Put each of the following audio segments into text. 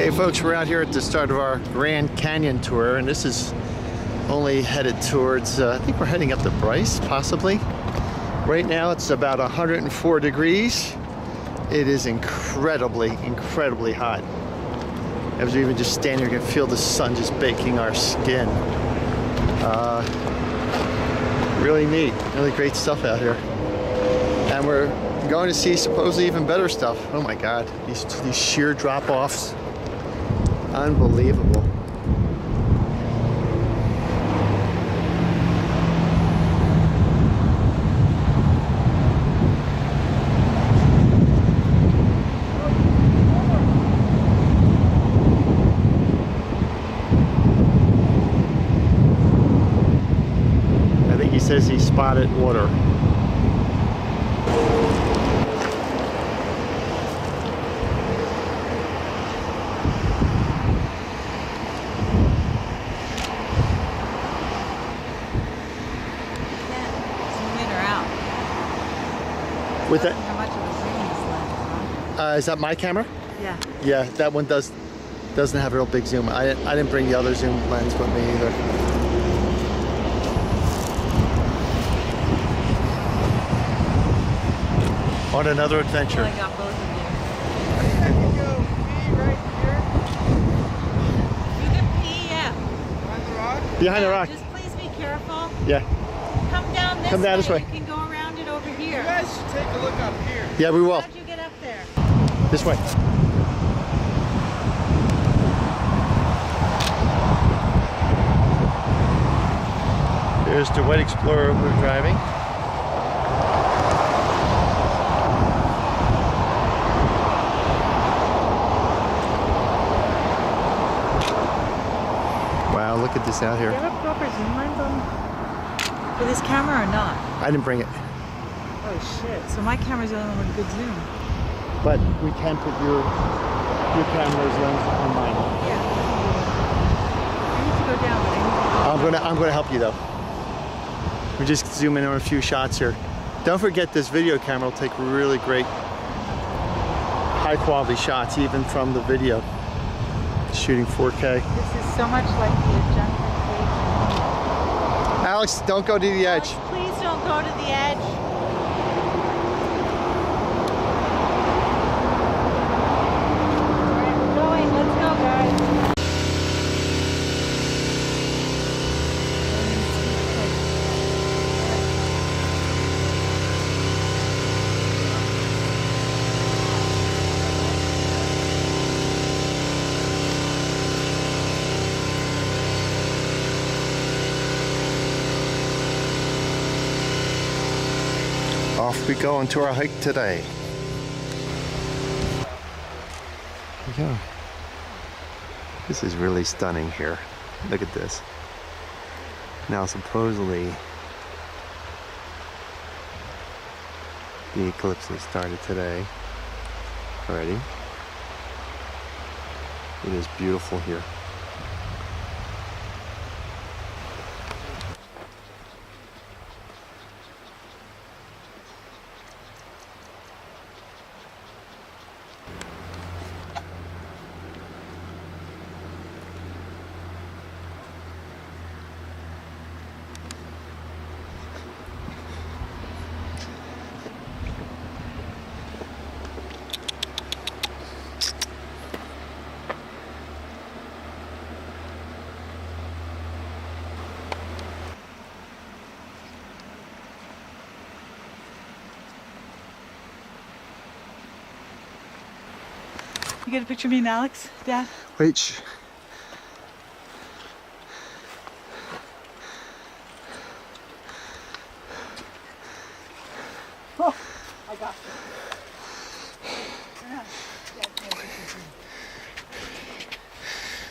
Okay folks, we're out here at the start of our Grand Canyon tour, and this is only headed towards, I think we're heading up to Bryce, possibly. Right now it's about 104 degrees. It is incredibly, incredibly hot. As we even just stand here, you can feel the sun just baking our skin. Really neat, really great stuff out here. And we're going to see supposedly even better stuff. Oh my God, these sheer drop-offs. Unbelievable. I think he says he spotted water. With that, how much of a zoom is left, huh? Is that my camera? Yeah. Yeah, that one doesn't have a real big zoom. I didn't bring the other zoom lens with me either. On another adventure. I got both of you. Can you go pee right here? You can pee, yeah. Behind the rock? Behind the rock. Just please be careful. Yeah. Come down this Come down way. this way. You can go around it over You here. guys should take a look up here. Yeah, we will. How'd you get up there? This way. There's the Wet Explorer we're driving. Wow, look at this out Do you here. have a proper zoom lens on for this camera or not? I didn't bring it, Oh shit. So my camera's the only one with good zoom. but we can put your camera's lens on mine. Yeah. I need to go down, but I need to go I'm gonna help you though. We're just zooming in on a few shots here. Don't forget, this video camera will take really great high quality shots even from the video. Shooting 4K. This is so much like the adjunct cage. Alex, don't go to the edge. Alex, please don't go to the edge. Alright, we're going. Let's go, guys. Off we go onto our hike today. Yeah. This is really stunning here. Look at this. Now supposedly the eclipse has started today already. It is beautiful here. You get a picture of me and Alex, Dad? Wait. Oh, I got you.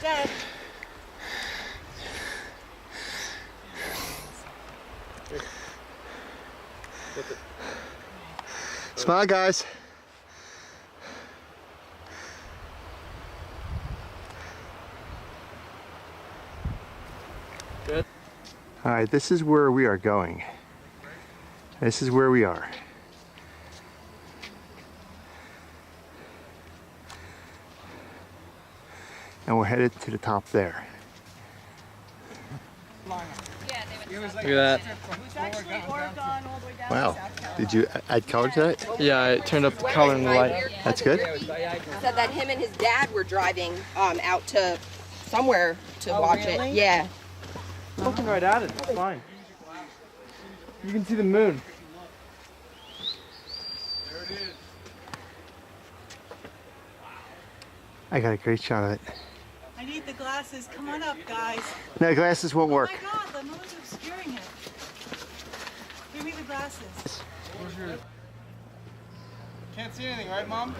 Dad. Smile, guys. Good. All right, this is where we are going. This is where we are. and we're headed to the top there. Look Look at that. It's actually Oregon all the way down Wow. to South Carolina. Did you add color to that? Yeah, I turned up the color in the light. That's good. Said that him and his dad were driving out to somewhere to watch it. Yeah. Looking right at it. It's fine. You can see the moon. There it is. I got a great shot of it. I need the glasses. Come on up, guys. No, glasses won't work. Oh my God, the moon's obscuring it. Give me the glasses. Where's yours? Can't see anything, right, Mom?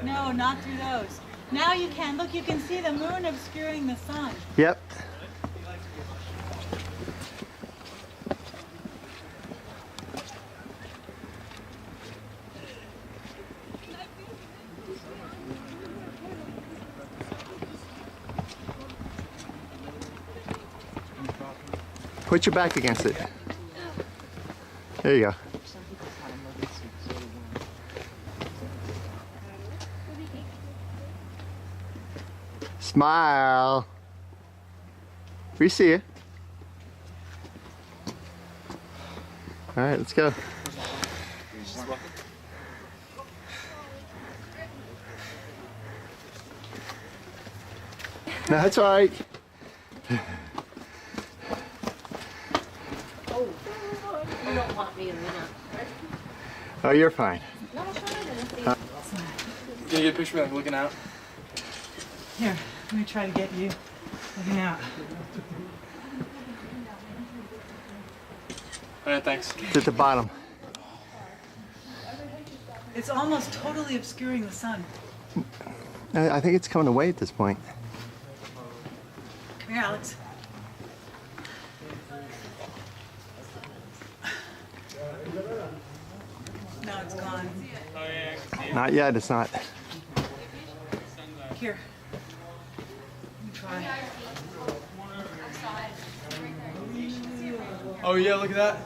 No, not through those. Now you can. Look, you can see the moon obscuring the sun. Yep. Put your back against it. There you go. Smile. We see you. All right, let's go. No, that's all right. You don't want me in a minute. Oh, you're fine. Can you get a picture of me looking out? Here, let me try to get you looking out. Alright, thanks. It's at the bottom. It's almost totally obscuring the sun. I think it's coming away at this point. Come here, Alex. No, it's gone. Not yet, it's not. Here. Let me try. Oh yeah, look at that.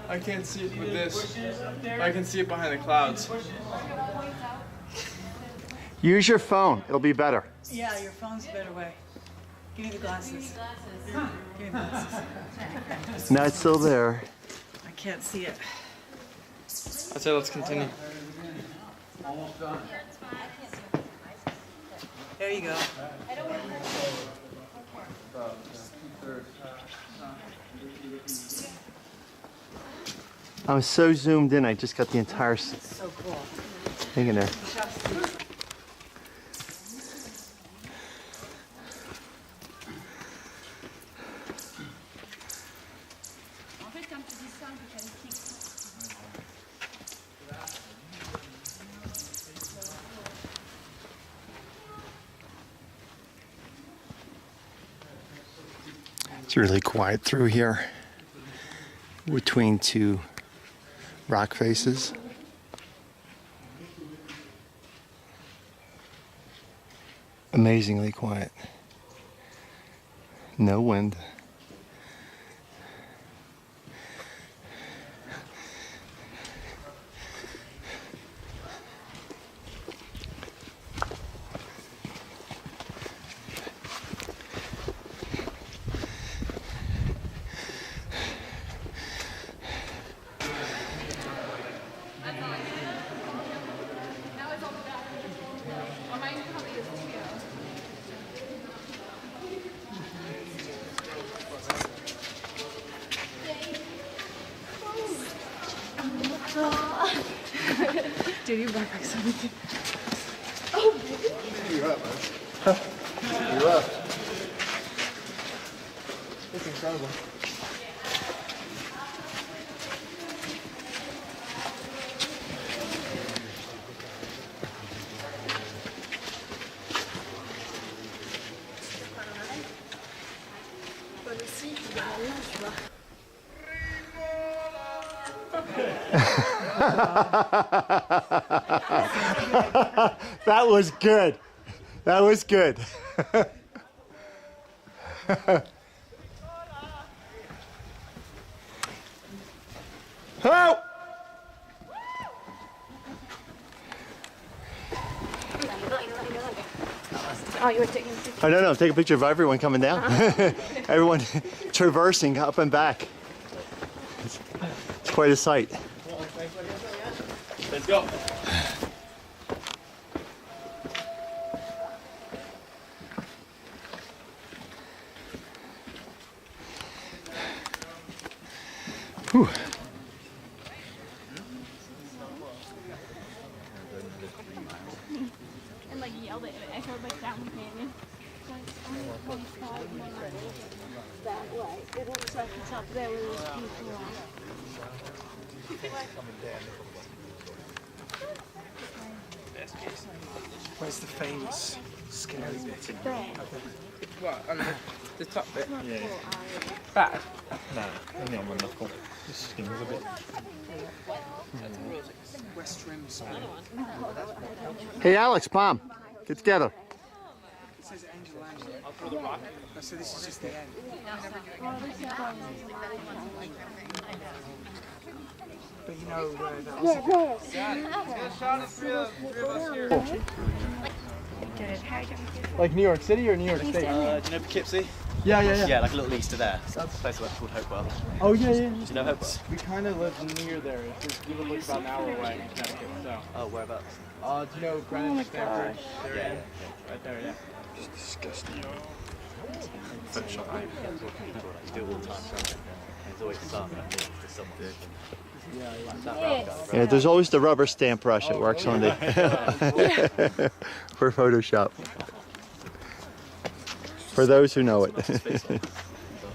I can't see it with this. I can see it behind the clouds. Use your phone, it'll be better. Yeah, your phone's a better way. Give me the glasses. Give me the glasses. No, it's still there. I can't see it. I'd say let's continue. There you go. I was so zoomed in, I just got the entire So cool. thing in there. It's really quiet through here between two rock faces. Amazingly quiet. No wind. Did you back something? You're up, man. You're up. It's incredible. That was good. That was good. Oh! Oh, you were taking a picture? Oh, no, take a picture of everyone coming down. Everyone traversing up and back. It's quite a sight. Let's go. Whew. And like yelled at it. I heard like Grand Canyon. That way. It looks like it's up there with those people. Where's the famous scary bit? There. What, on the top bit? Yeah. Bad? Nah, only on one knuckle. The skin was a bit. West Rim School. Hey, Alex, Mom, get together. It says Angel Angel. Oh, so this is just the end. But you know where that was. Like New York City or New York State? Do you know Poughkeepsie? Yeah. Yeah, like a little east of there. So that's a place called Hopewell. Oh, yeah. Do you know Hopewell? We kind of live near there. It's just, we live like about an hour away in Connecticut, so. Oh, whereabouts? Do you know Greenwich, Stanford? Yeah. Right there, yeah. It's disgusting. Photoshop. I do it all the time. So it's always some. There's someone. Yeah, there's always the rubber stamp brush that works on the for Photoshop. For those who know it. You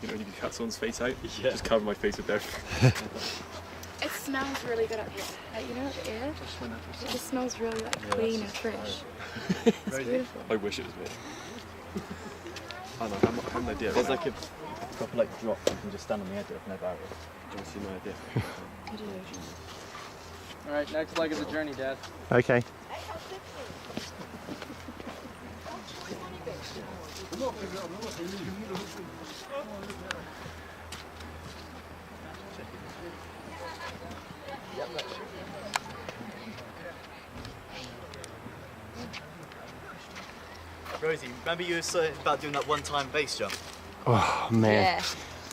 know, you can cut someone's face out. Yeah. Just cover my face with dirt. It smells really good up here. You know the air? It just smells really like clean and fresh. It's beautiful. I wish it was me. I know, I have an idea. There's like a proper like drop. You can just stand on the edge of no barrier. Do you want to see my idea? Alright, next leg of the journey, Dad. Okay. Rosie, remember you were saying about doing that one-time base jump? Oh man, Yeah.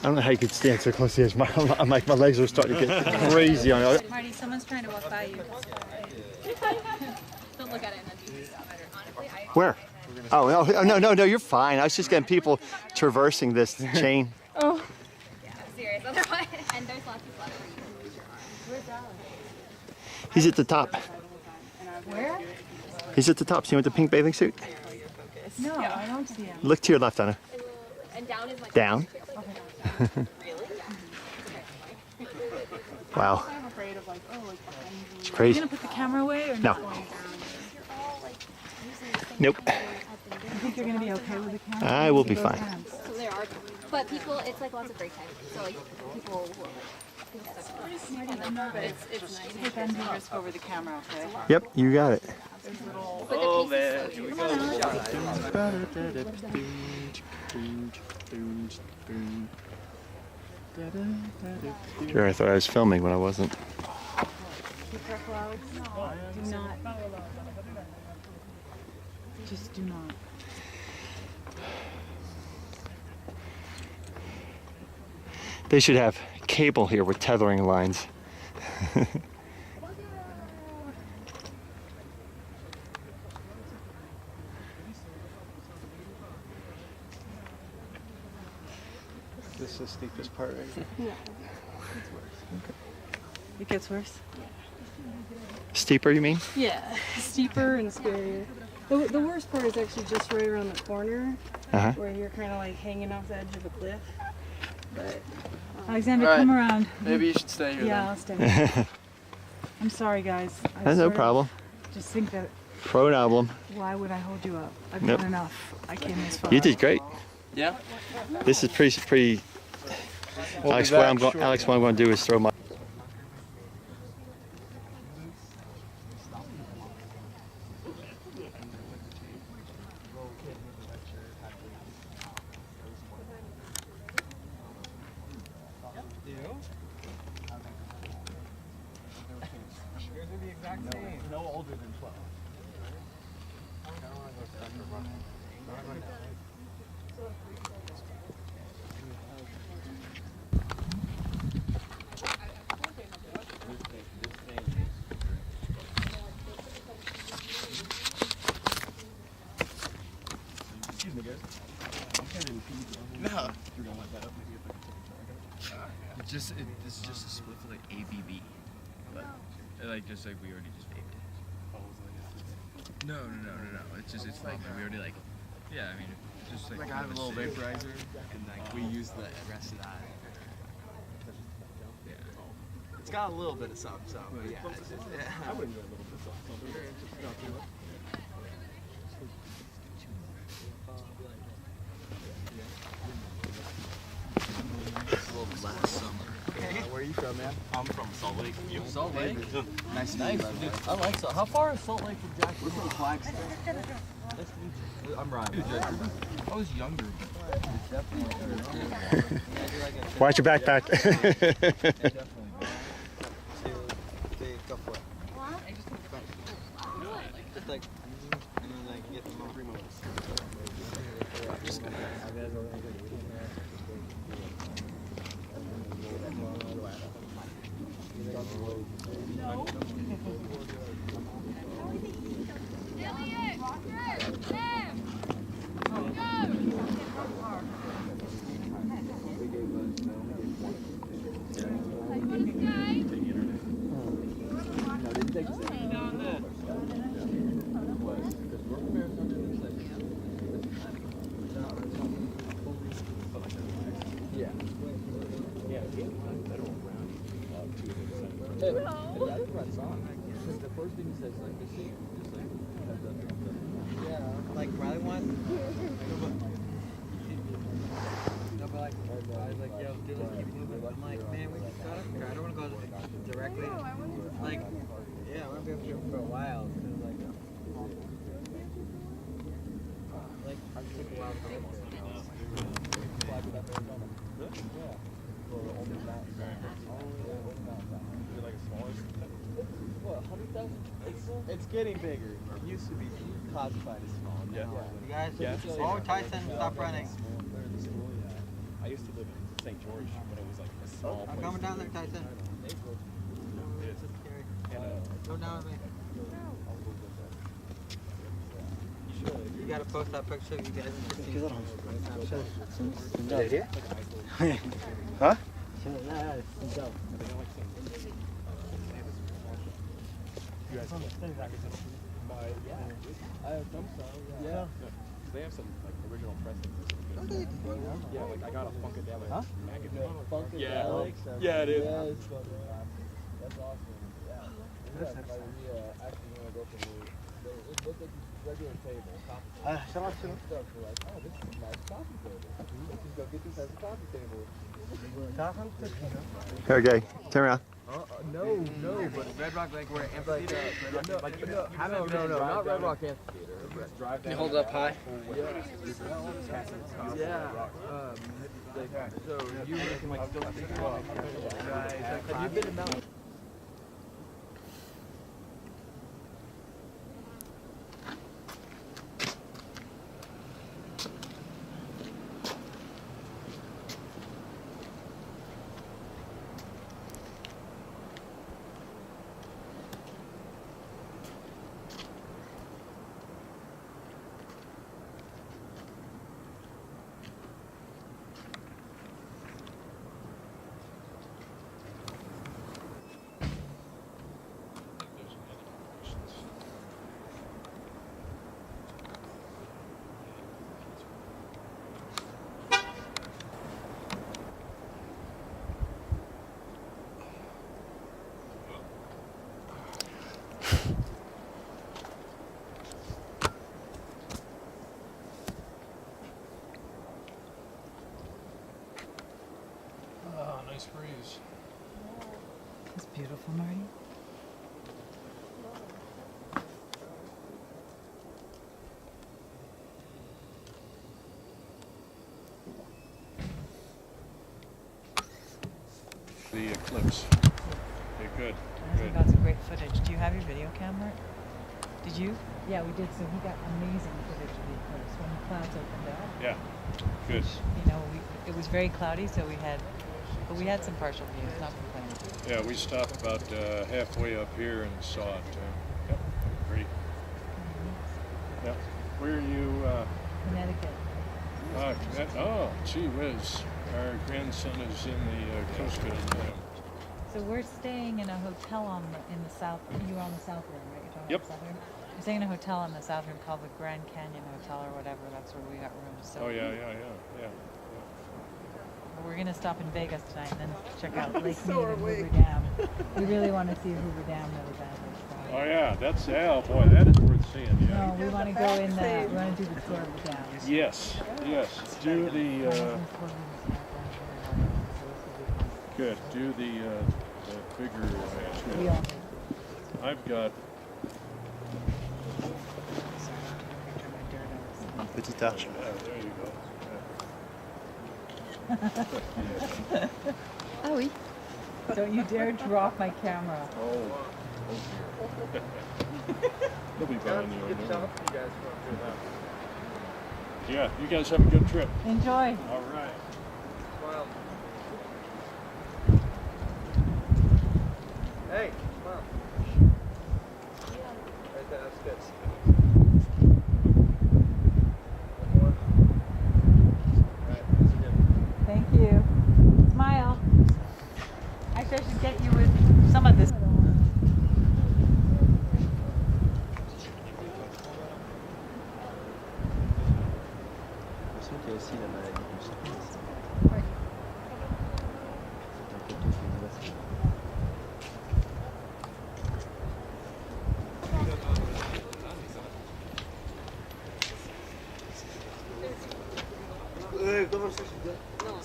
I don't know how you could stand so close to the edge. I'm like my legs are starting to get crazy on it. Marty, someone's trying to walk by you. Don't look at it and then do stuff. Honestly, Where? Oh no, you're fine. I was just getting people traversing this chain. Oh. Yeah, I'm serious. Otherwise, and there's lots of left. He's at the top. Where? He's at the top. See him with the pink bathing suit? No, I don't see him. Look to your left, Anna. And down is like Down. Wow. I'm afraid of like, oh, like, It's are you crazy. gonna put the camera away or No. not? Nope. You think you're gonna be okay with the camera? I will be fine. So there are, but people, it's like lots of break time. So like people will like, it's nice. Take undue risk over the camera, okay? Yep, you got it. But the piece is Sure, I thought I was filming when I wasn't. Be careful, Alex. Do not. Just do not. They should have cable here with tethering lines. This is the steepest part right here. It gets worse. Steeper, you mean? Yeah, steeper and scarier. The worst part is actually just right around the corner, Uh-huh. where you're kind of like hanging off the edge of a cliff. But Alexander, Alright. come around. Maybe you should stay here Yeah, I'll stay. I'm sorry, guys. I No sort of problem. Just think that Pro problem. why would I hold you up? I've Nope. done enough. I came this far. You did great. Yeah? This is pretty. We'll Alex, be what back I'm shortly. Alex, what I'm going to do is throw my. No older than 12. No. It's just a split for like ABB, but like just like we already just vaped it. No. It's like we already like, yeah. I mean, just like I have a little vaporizer, and like we use the rest of that. Yeah. It's got a little bit of something, but yeah. I wouldn't get a little bit of something. last summer. Where are you from, man? I'm from Salt Lake. You? Salt Lake? Nice to meet you, dude. I like Salt. How far is Salt Lake from Jackson? We're from Flagstaff. Nice to meet you. I'm Ryan. I was younger. Watch your backpack. Go for it. Just like, and then like get them all remote. Like Riley wants. No, but like, I was like, yo, dude, let's keep moving. I'm like, man, we just got up here. I don't want to go directly. Like, yeah, I want to be up here for a while. Cause like it took a while to get there. It's getting bigger. It used to be classified as small. Yeah. You guys, oh, Tyson, stop running. I used to live in St. George when it was like a small place. I'm coming down there, Tyson. Go down with me. You gotta post that picture of you guys in 15 Right here? Huh? You guys I have some style, yeah. They have some like original pressings. Yeah, like I got a Funkadelic magazine. Funkadelic? Yeah, it is. That's awesome. Yeah. Actually want to go for the. It looked like a regular table, coffee table. Stuff. We're like, oh, this is a nice coffee table. Let's just go get this as a coffee table. Okay, turn around. No, but Red Rock, like where amphitheater. No, not Red Rock Amphitheater. Can you hold it up high? Yeah. So you can like still think about. Have you been to Mount? Nice breeze. It's beautiful, Marty. The eclipse. Okay, good. I think that's great footage. Do you have your video camera? Did you? Yeah, we did. So he got amazing footage of the eclipse when the clouds opened up. Yeah. Good. You know, it was very cloudy, so we had some partial views, not complaining. Yeah, we stopped about halfway up here and saw it. Yep, great. Yep. Where are you? Connecticut. Oh, gee whiz. Our grandson is in the Coast Guard. So we're staying in a hotel in the south. You were on the south rim, right? You're talking Yep. about the south rim? We're staying in a hotel in the south rim called the Grand Canyon Hotel or whatever. That's where we got rooms. So Oh, yeah. we're gonna stop in Vegas tonight and then check out Lake Mead and Hoover Dam. We really want to see Hoover Dam really badly. So. Oh, yeah. Boy, that is worth seeing. Yeah. No, we want to go in. We want to do the tour of the dam. Yes. Do the. Good. Do the bigger. I've got. Petit arche. Yeah, there you go. Ah oui. Don't you dare drop my camera. Oh dear. He'll be buying you. Yeah, you guys have a good trip. Enjoy. All right. Smile. Hey, smile. Right there, that's good. One more. Alright, that's good. Thank you. Smile. Actually, I should get you with some of this. Qu'il y a aussi la maladie du sang. Comment ça, je Non.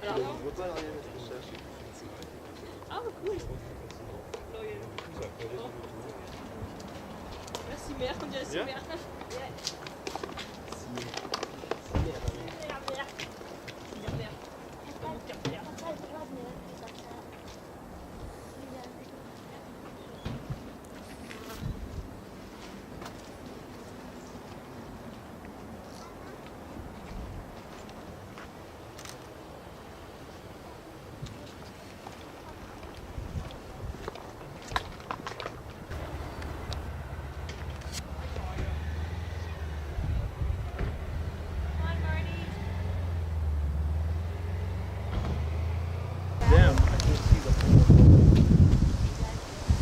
Je veux pas l'arrière, je cherche. Ah, cool. Merci, merde. Damn, I can see the whole.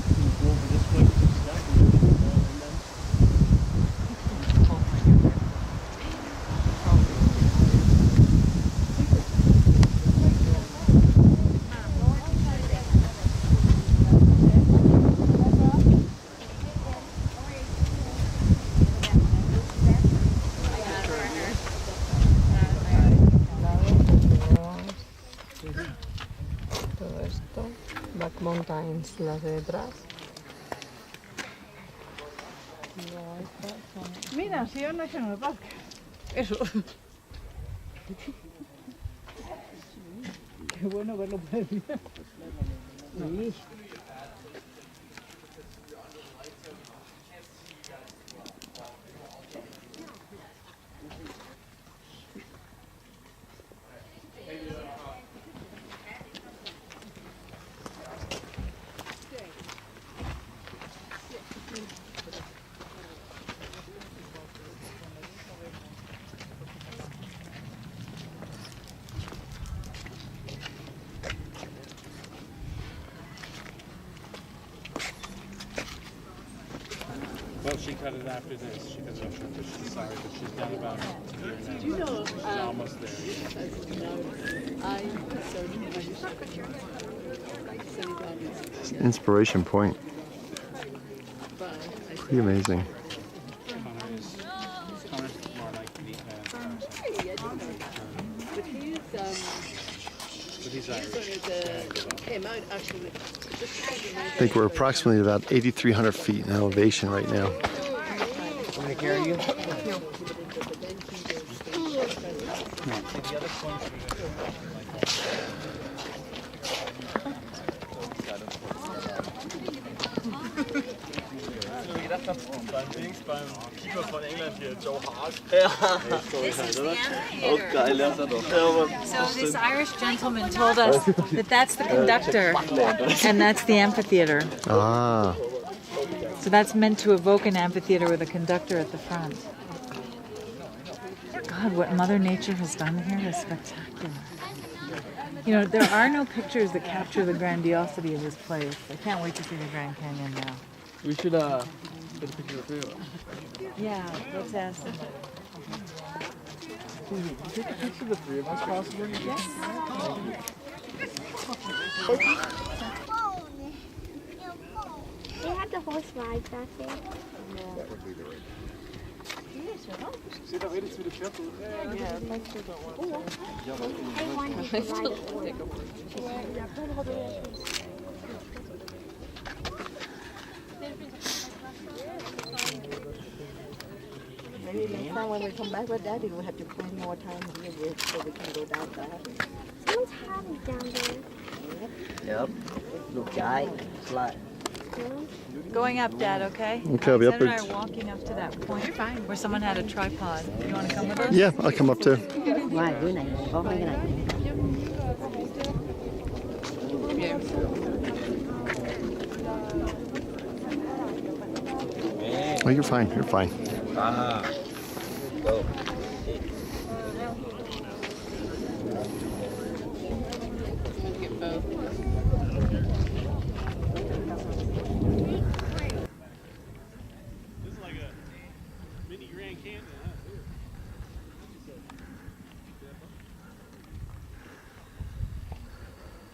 Can you go over this way with this guy? Todo esto, Back Mountains, las de detrás. Mira, si yo no en el parque. Eso. Qué bueno verlo por el día. Sí. Well, she cut it after this. She cut it after this. She's sorry, but she's done about a year now. Do you know? She's almost there. It's an inspiration point. Pretty amazing. Connor's more like the but he's Irish. I think we're approximately about 8,300 feet in elevation right now. Want me to carry you? No. Keeper von England hier, Joe Hart. This is the amphitheater. So this Irish gentleman told us that that's the conductor and that's the amphitheater. Ah. So that's meant to evoke an amphitheater with a conductor at the front. God, what Mother Nature has done here is spectacular. You know, there are no pictures that capture the grandiosity of this place. I can't wait to see the Grand Canyon now. We should get a picture of you. Yeah, let's ask them. Can you take a picture of the three of us possibly? Yes. They had the horse ride back there. That would be the right. See that way to the temple? I wanted to ride it. Maybe next time when we come back with Daddy, we'll have to spend more time here so we can go down there. Someone's having down there. Yep. Look, guy, slide. Going up, Dad, okay? Okay, I'll be up Alexander and I there. are walking up to that point where someone had a tripod. You want to come with us? Yeah, I'll come up too. Why, good night. Oh, good night. Oh, you're fine. You're fine. Ah. Go. This is like a mini Grand Canyon, huh?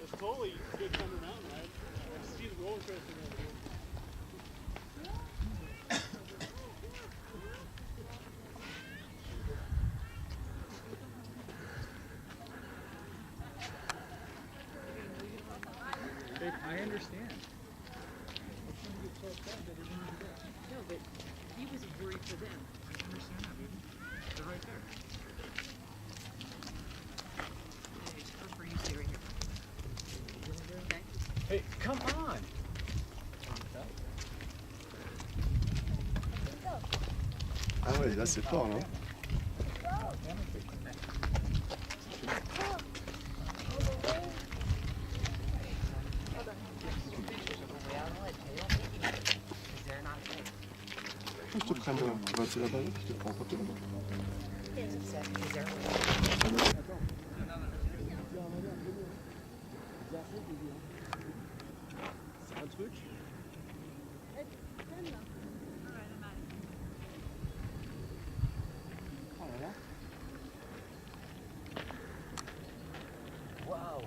It's totally good Thunder Mountain, right? I see the roller coaster over here. I understand. No, but he was worried for them. I understand that, baby. They're right there. Hey, come on! Ah ouais, là c'est fort, non? Je te prends vas-tu là-bas? Je te prends pas tout là-bas. Wow.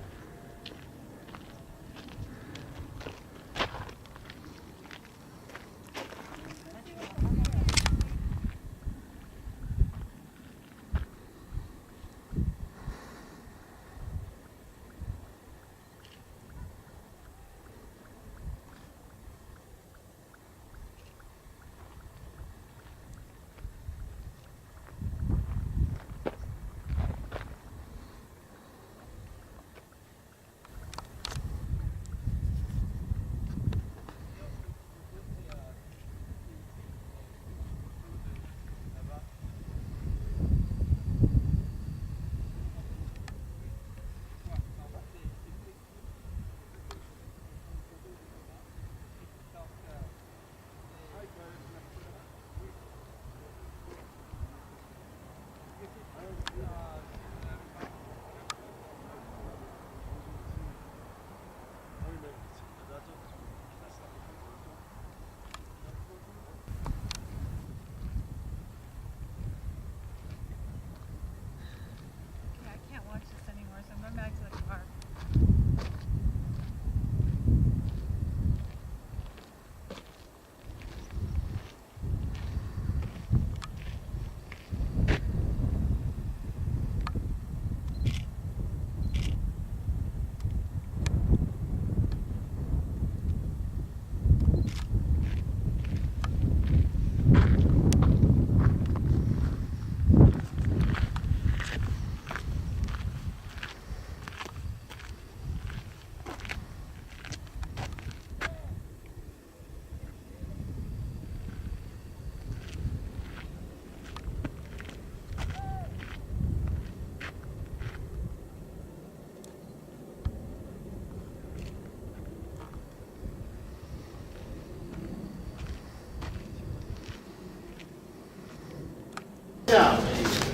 Yeah,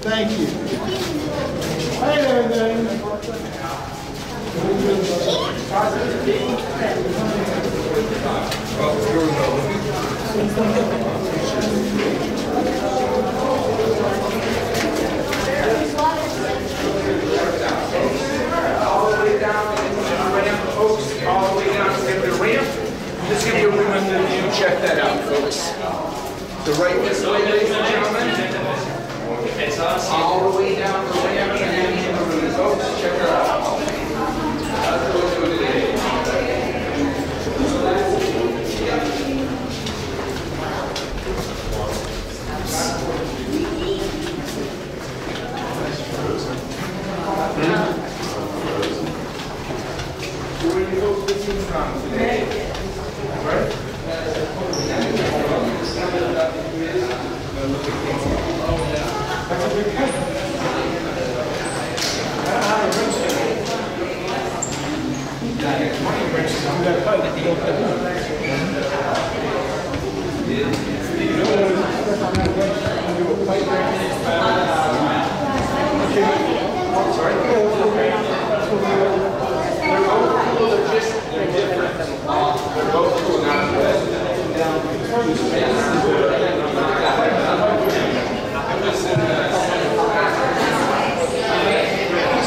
thank you. Hi there, then. All the way down to the ramp, folks. All the way down to the ramp. Just give you a room under the view. Check that out, folks. So right this way, ladies and gentlemen. All the way down the ramp and then in the room, folks. Check her out. That's what we're doing today. Where are you folks visiting from today? Right?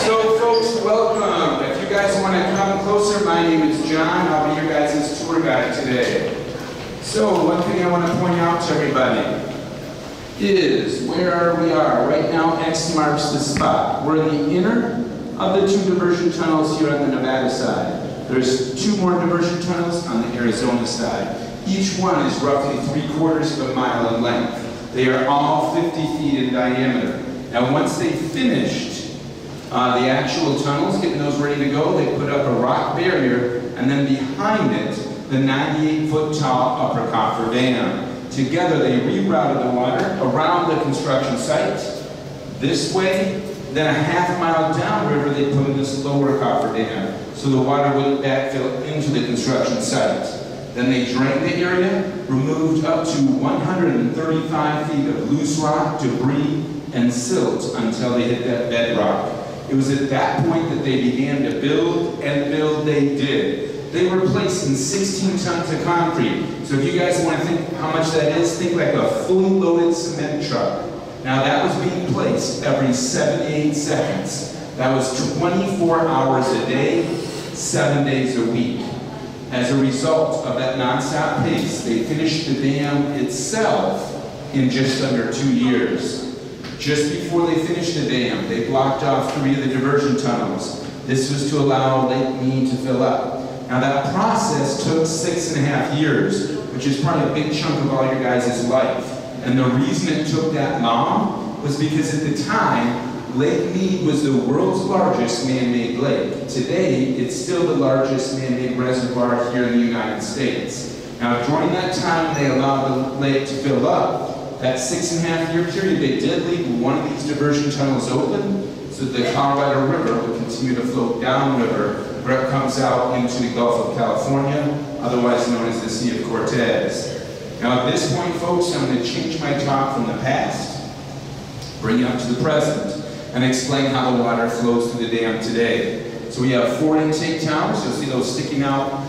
So folks, welcome. If you guys want to come closer, my name is John. I'll be your guys' tour guide today. So one thing I want to point out to everybody is where we are. Right now, X marks the spot. We're in the inner of the two diversion tunnels here on the Nevada side. There's two more diversion tunnels on the Arizona side. Each one is roughly 3/4 of a mile in length. They are all 50 feet in diameter. Now once they finished the actual tunnels, getting those ready to go, they put up a rock barrier, and then behind it, the 98-foot tall upper coffer dam. Together they rerouted the water around the construction site this way, then a half-mile downriver they put in this lower coffer dam, so the water wouldn't backfill into the construction site. Then they drained the area, removed up to 135 feet of loose rock, debris, and silt until they hit that bedrock. It was at that point that they began to build, and build they did. They were placing 16 tons of concrete. So if you guys want to think how much that is, think like a fully loaded cement truck. Now that was being placed every 78 seconds. That was 24 hours a day, 7 days a week. As a result of that nonstop pace, they finished the dam itself in just under 2 years. Just before they finished the dam, they blocked off 3 of the diversion tunnels. This was to allow Lake Mead to fill up. Now that process took 6.5 years, which is probably a big chunk of all your guys' life. And the reason it took that long was because at the time, Lake Mead was the world's largest man-made lake. Today, it's still the largest man-made reservoir here in the United States. Now during that time, they allowed the lake to fill up. That 6.5-year period, they did leave one of these diversion tunnels open so that the Colorado River would continue to flow downriver where it comes out into the Gulf of California, otherwise known as the Sea of Cortez. Now at this point, folks, I'm going to change my talk from the past, bring it up to the present, and explain how the water flows through the dam today. So we have 4 intake towers. You'll see those sticking out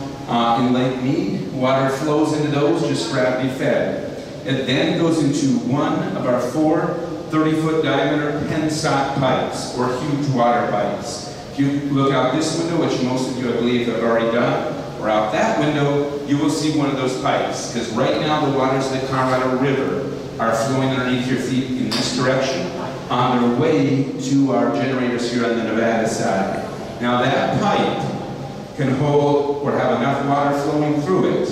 in Lake Mead. Water flows into those, just gravity fed. It then goes into one of our 4 30-foot diameter penstock pipes, or huge water pipes. If you look out this window, which most of you I believe have already done, or out that window, you will see one of those pipes. Because right now the waters of the Colorado River are flowing underneath your feet in this direction on their way to our generators here on the Nevada side. Now that pipe can hold or have enough water flowing through it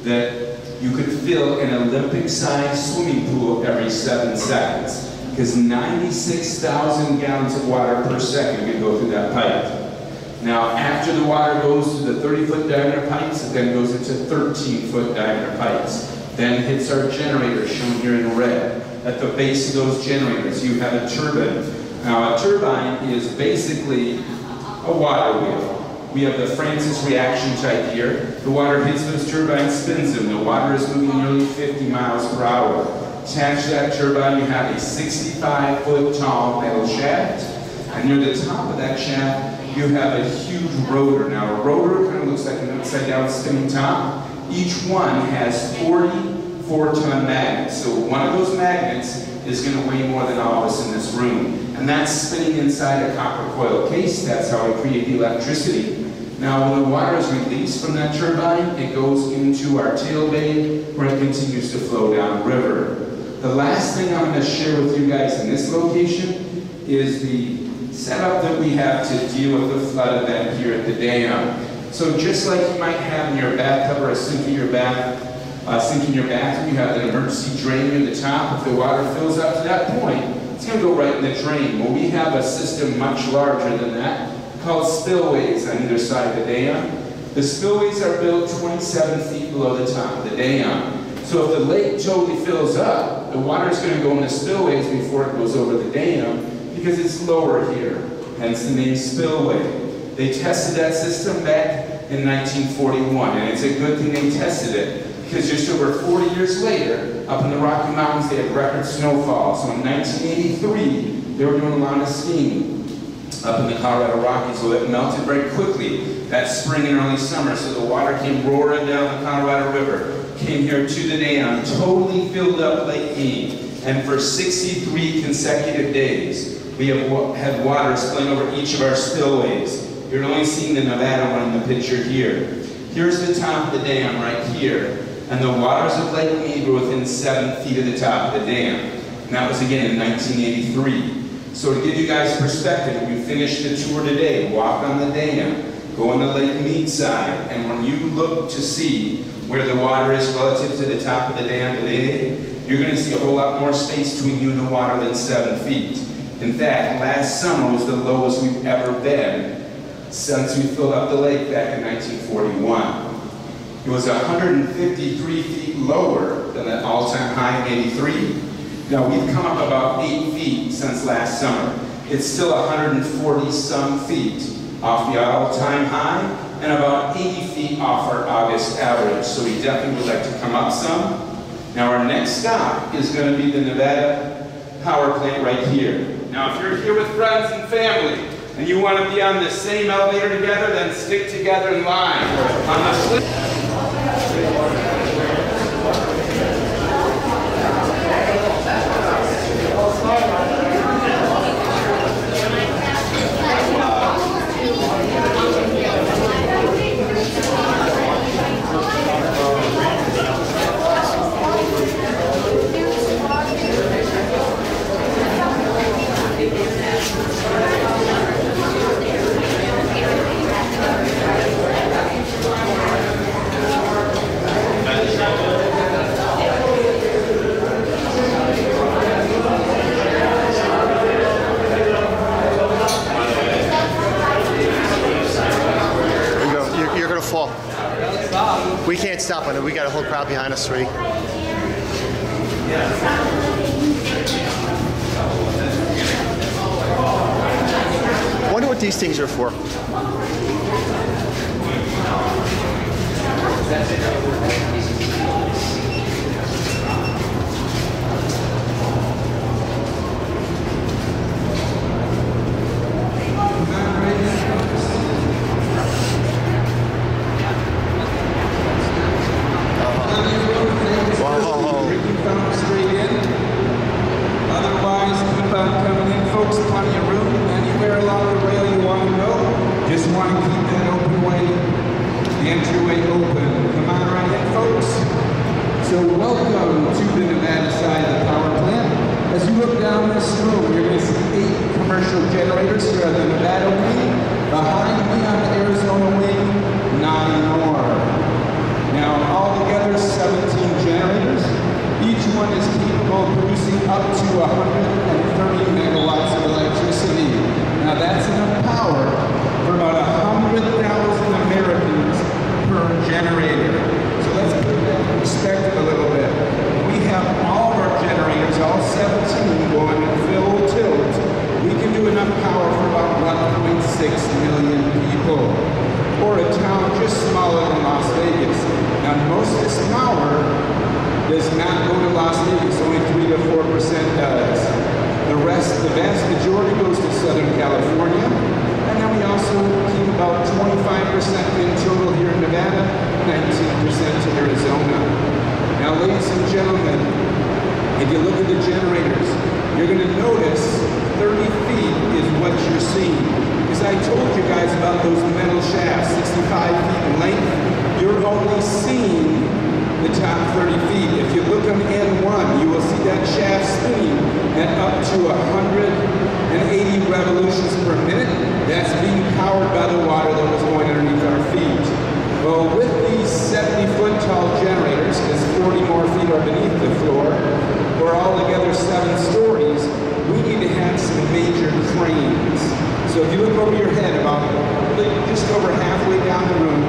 that you could fill an Olympic-sized swimming pool every 7 seconds, because 96,000 gallons of water per second could go through that pipe. Now, after the water goes to the 30-foot diameter pipes, it then goes into 13-foot diameter pipes. Then hits our generators, shown here in red. At the base of those generators, you have a turbine. Now, a turbine is basically a water wheel. We have the Francis reaction type here. The water hits those turbines, spins them. The water is moving nearly 50 miles per hour. Attached to that turbine, you have a 65-foot tall metal shaft. And near the top of that shaft, you have a huge rotor. Now, a rotor kind of looks like an upside-down spinning top. Each one has 44-ton magnets. So one of those magnets is going to weigh more than all of us in this room. And that's spinning inside a copper coil case. That's how we create the electricity. Now, when the water is released from that turbine, it goes into our tail bay where it continues to flow downriver. The last thing I'm going to share with you guys in this location is the setup that we have to deal with the flood event here at the dam. So just like you might have in your bathtub or a sink in your bathroom, you have an emergency drain near the top. If the water fills up to that point, it's going to go right in the drain. Well, we have a system much larger than that called spillways on either side of the dam. The spillways are built 27 feet below the top of the dam. So if the lake totally fills up, the water is going to go in the spillways before it goes over the dam because it's lower here, hence the name spillway. They tested that system back in 1941, and it's a good thing they tested it because just over 40 years later, up in the Rocky Mountains, they had record snowfall. So in 1983, they were doing a lot of skiing up in the Colorado Rockies, so it melted very quickly that spring and early summer, so the water came roaring down the Colorado River, came here to the dam, totally filled up Lake Mead, and for 63 consecutive days, we have had water spilling over each of our spillways. You're only seeing the Nevada one in the picture here. Here's the top of the dam right here, and the waters of Lake Mead were within 7 feet of the top of the dam, and that was again in 1983. So to give you guys perspective, we finished the tour today, walk on the dam, go on the Lake Mead side, and when you look to see where the water is relative to the top of the dam today, you're going to see a whole lot more space between you and the water than 7 feet. In fact, last summer was the lowest we've ever been since we filled up the lake back in 1941. It was 153 feet lower than the all-time high in 83. Now, we've come up about 8 feet since last summer. It's still 140-some feet off the all-time high and about 80 feet off our August average. So we definitely would like to come up some. Now, our next stop is going to be the Nevada power plant right here. Now, if you're here with friends and family and you want to be on the same elevator together, then stick together in line. On the We can't stop on it. We got a whole crowd behind us, sweetie. Wonder what these things are for. So welcome to the Nevada side of the power plant. As you look down this room, you're going to see 8 commercial generators here on the Nevada wing. Behind me on the Arizona wing, 9 more. Now altogether 17 generators. Each one is capable of producing up to 130 megawatts of electricity. Now that's enough power for about 100,000 Americans per generator. So let's put that in perspective a little bit. We have all of our generators, all 17, going at full tilt. We can do enough power for about 1.6 million people, or a town just smaller than Las Vegas. Now most of this power does not go to Las Vegas. Only 3 generators. You're going to notice 30 feet is what you're seeing. Because I told you guys about those metal shafts, 65 feet in length. You're only seeing the top 30 feet. If you look on N1, you will see that shaft spinning at up to 180 revolutions per minute. That's being powered by the water that was going underneath our feet. Well, with these 70-foot tall generators, because 40 more feet are beneath the floor, or altogether 7 stories, we need to have some major cranes. So if you look over your head, about just over halfway down the room,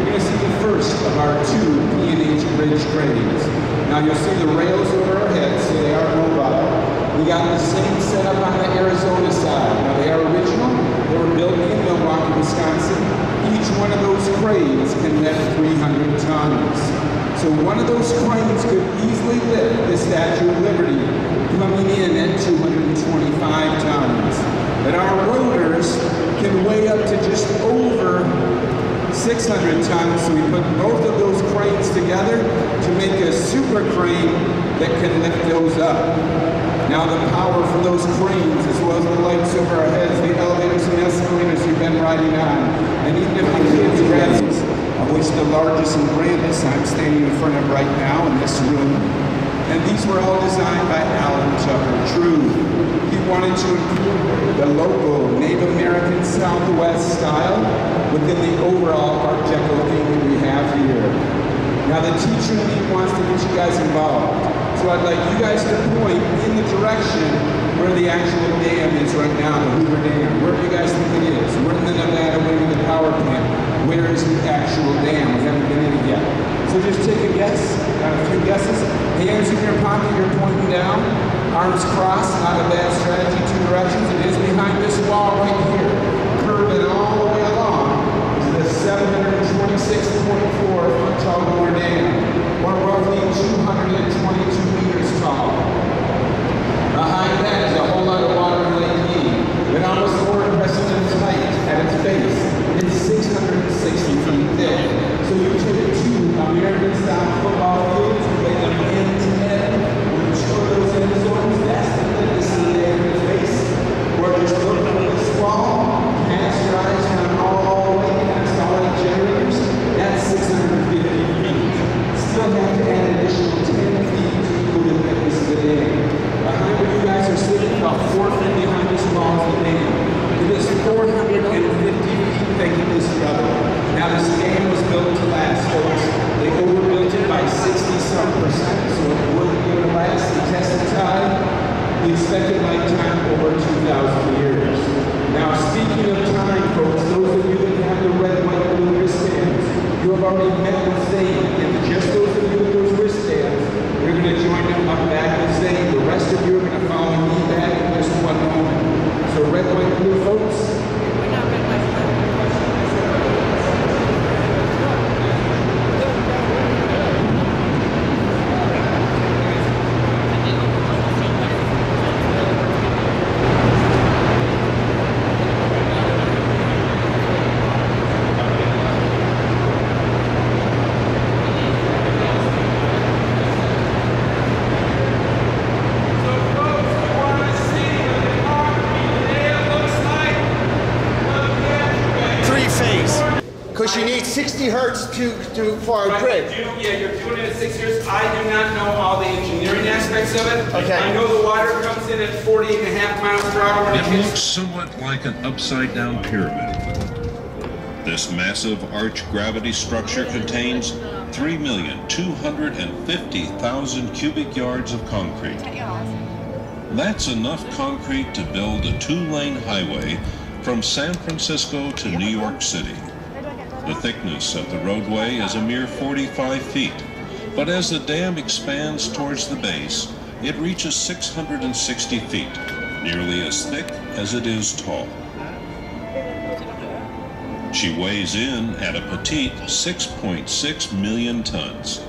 you're going to see the first of our 2 P&H bridge cranes. Now you'll see the rails over our heads, so they are mobile. We got the same setup on the Arizona side. Now they are original. They were built in Milwaukee, Wisconsin. Each one of those cranes can lift 300 tons. So one of those cranes could easily lift the Statue of Liberty, coming in at 225 tons. But our rotors can weigh up to just over 600 tons, so we put both of those cranes together to make a super crane that can lift those up. Now the power from those cranes, as well as the lights over our heads, the elevators and escalators you've been riding on, and even if the kids grab these, of which the largest and grandest I'm standing in front of right now in this room, and these were all designed by Alan Tucker True. He wanted to include the local Native American Southwest style within the overall Art Deco theme that we have here. Now the teacher in me wants to get you guys involved. So I'd like you guys to point in the direction where the actual dam is right now, the Hoover Dam. Where do you guys think it is? We're in the Nevada wing of the power plant. Where is the actual dam? We haven't been in it yet. So just take a guess, got a few guesses. Hands in your pocket, you're pointing down. Arms crossed, not a bad strategy, 2 directions. It is behind this wall right here. Curving all the way along to the 726.4 tall Hoover Dam, or roughly 222 meters tall. Behind that is a whole lot of water in Lake Mead, but almost more impressive than its height at its base. It's 660 feet thick. So you took 2 American-style football fields and made them end-to-end with 2 of those end zones. That's the thickness of the dam's face. Or just look from this wall, cast your eyes down all the way past all the generators. That's 650 feet. Still have to add an additional 10 feet to equal the thickness of the dam. Behind where you guys are sitting, about 4 feet behind this wall is the dam. It is 450 feet thick in this rubber. Now this dam was built to last, folks. They overbuilt it by 60-some%, so it wouldn't be able to last the test of time. The expected lifetime over 2,000 years. Now speaking of time, folks, those of you that have the red, white, blue wristbands, you have already met with Zane, and just those of you with those wristbands, you're going to join them up back with Zane. The rest of you are going to follow me back in just 1 moment. So red, white, blue, folks. We're not red, white, blue. Because you need 60 hertz for a grid. Yeah, you're doing it at 6 years. I do not know all the engineering aspects of it. Okay. I know the water comes in at 48.5 miles per hour. It looks somewhat like an upside-down pyramid. This massive arch gravity structure contains 3,250,000 cubic yards of concrete. That's enough concrete to build a 2-lane highway from San Francisco to New York City. The thickness of the roadway is a mere 45 feet, but as the dam expands towards the base, it reaches 660 feet, nearly as thick as it is tall. She weighs in at a petite 6.6 million tons.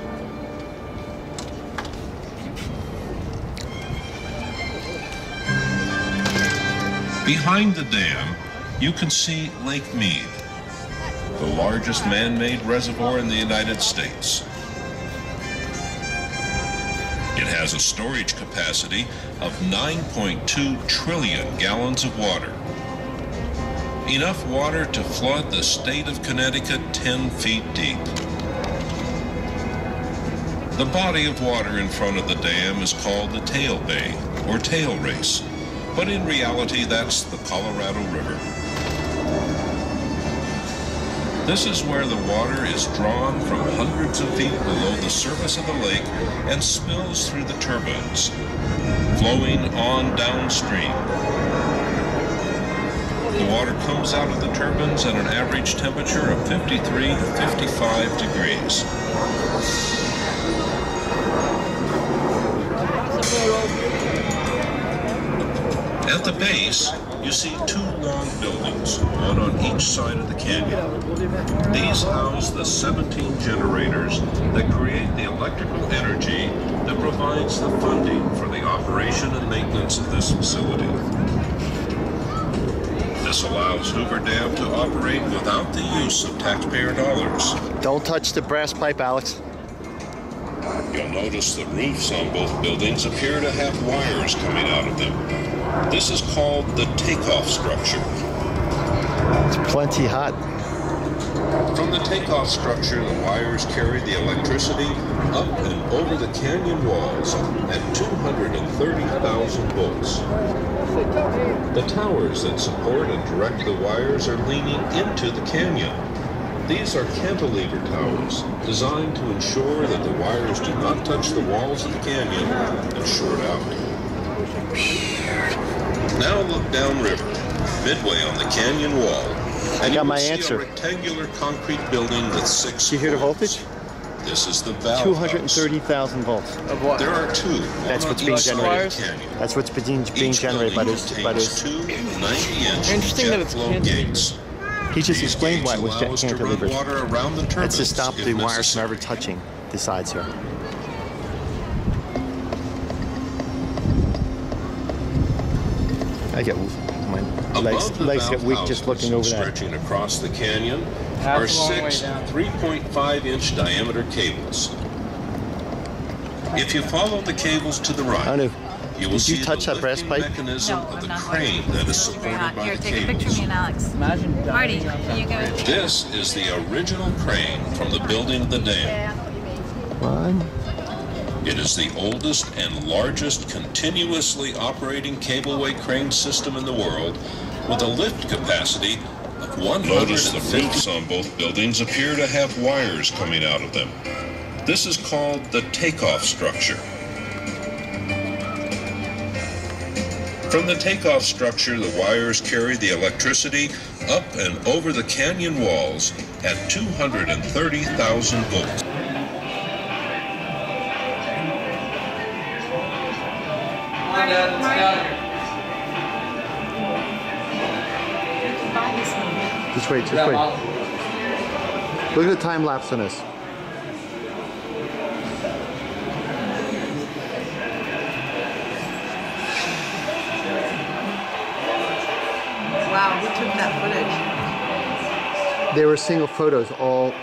Behind the dam, you can see Lake Mead, the largest man-made reservoir in the United States. It It has a storage capacity of 9.2 trillion gallons of water. Enough water to flood the state of Connecticut 10 feet deep. The body of water in front of the dam is called the tail bay, or tail race, but in reality that's the Colorado River. This is where the water is drawn from hundreds of feet below the surface of the lake and spills through the turbines, flowing on downstream. The water comes out of the turbines at an average temperature of 53 to 55 degrees. At the base, you see two long buildings, one on each side of the canyon. These house the 17 generators that create the electrical energy that provides the funding for the operation and maintenance of this facility. This allows Hoover Dam to operate without the use of taxpayer dollars. Don't touch the brass pipe, Alex. You'll notice the roofs on both buildings appear to have wires coming out of them. This is called the takeoff structure. It's plenty hot. From the takeoff structure, the wires carry the electricity up and over the canyon walls at 230,000 volts. The towers that support and direct the wires are leaning into the canyon. These are cantilever towers, designed to ensure that the wires do not touch the walls of the canyon and short out. Now look downriver, midway on the canyon wall, and you will see a rectangular concrete building with 6 Do you hear the voltage? This is the valve 230,000 volts. Of what? There are two. That's what's being generated. That's what's being generated by this. Two 90-inch Interesting that it's jet flow gates. He just explained why it was Allows to run cantilevered. water around the That's to turbines stop if the wires from necessary. ever touching the sides here. I get my legs get weak just looking over that. Stretching across the canyon are 6 3.5-inch diameter cables. If you follow the cables to the right, you will see the lifting mechanism of the crane that is supported by the Take a picture of me and cables. Alex. Marty, here you go. This is the original crane from the building of the dam. One. It is the oldest and largest continuously operating cableway crane system in the world, with a lift capacity of 150. Notice the roofs on both buildings appear to have wires coming out of them. This is called the takeoff structure. From the takeoff structure, the wires carry the electricity up and over the canyon walls at 230,000 volts. Just wait, just wait. Look at the time lapse on this. Wow, who took that footage? They were single photos, all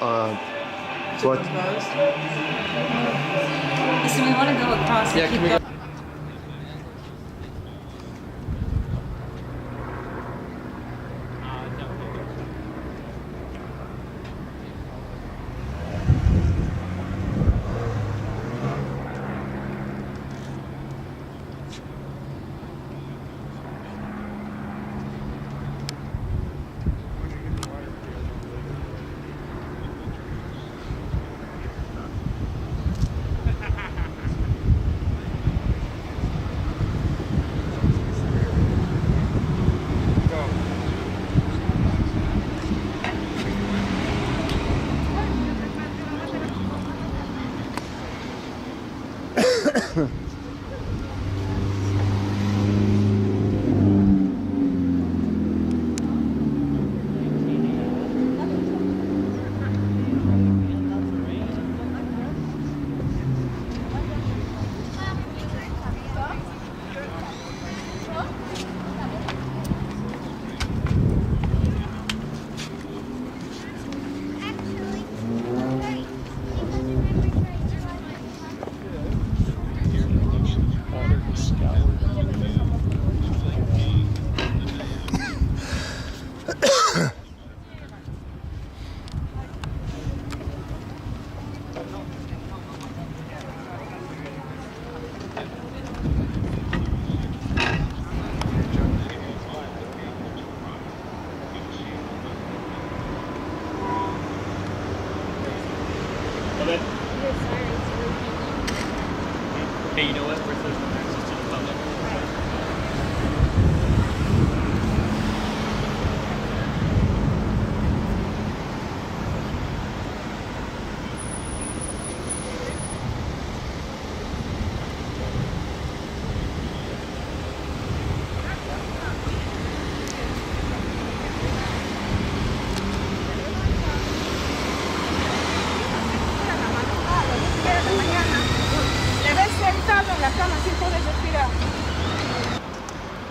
Listen, we want to go across and keep going.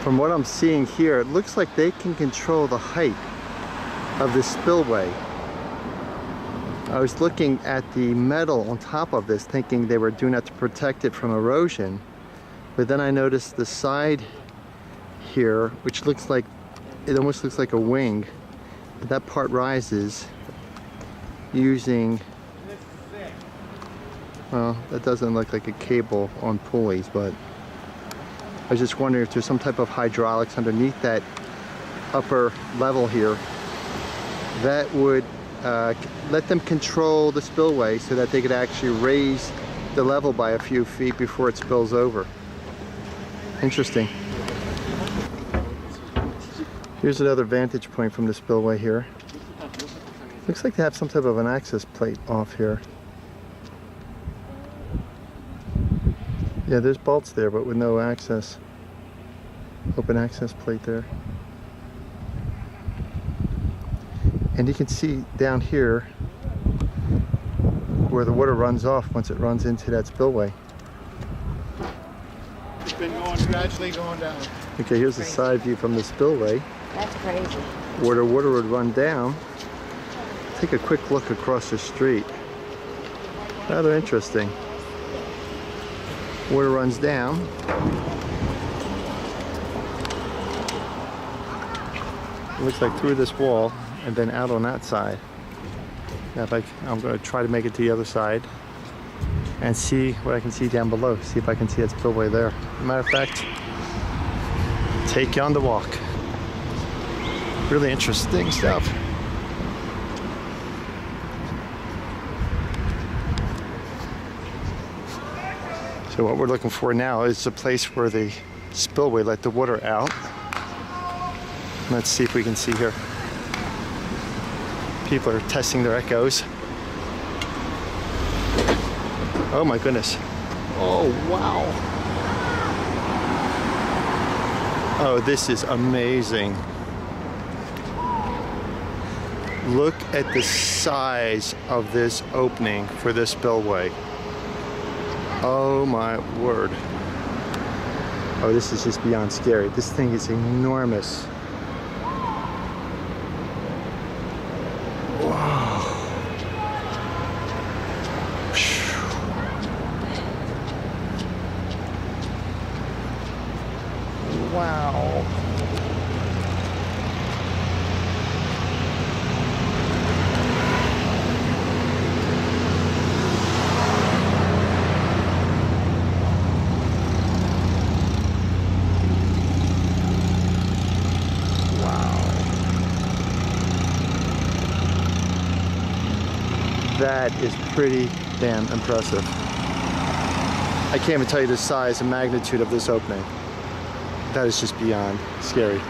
From what I'm seeing here, it looks like they can control the height of the spillway. I was looking at the metal on top of this thinking they were doing that to protect it from erosion, but then I noticed the side here, which looks like, it almost looks like a wing, but that part rises using, well, that doesn't look like a cable on pulleys, but I was just wondering if there's some type of hydraulics underneath that upper level here that would let them control the spillway so that they could actually raise the level by a few feet before it spills over. Interesting. Here's another vantage point from the spillway here. Looks like they have some type of an access plate off here. Yeah, there's bolts there, but with no access. Open access plate there. And you can see down here where the water runs off once it runs into that spillway. It's been gradually going down. Okay, here's the side view from the spillway. That's crazy. Where the water would run down. Take a quick look across the street. Rather interesting. Water runs down. It looks like through this wall and then out on that side. Now I'm going to try to make it to the other side and see what I can see down below. See if I can see that spillway there. Matter of fact, take you on the walk. Really interesting stuff. So what we're looking for now is a place where the spillway let the water out. Let's see if we can see here. People are testing their echoes. Oh my goodness. Oh wow. Oh, this is amazing. Look at the size of this opening for this spillway. Oh my word. Oh, this is just beyond scary. This thing is enormous. Wow. Wow. That is pretty damn impressive. I can't even tell you the size and magnitude of this opening. That is just beyond scary.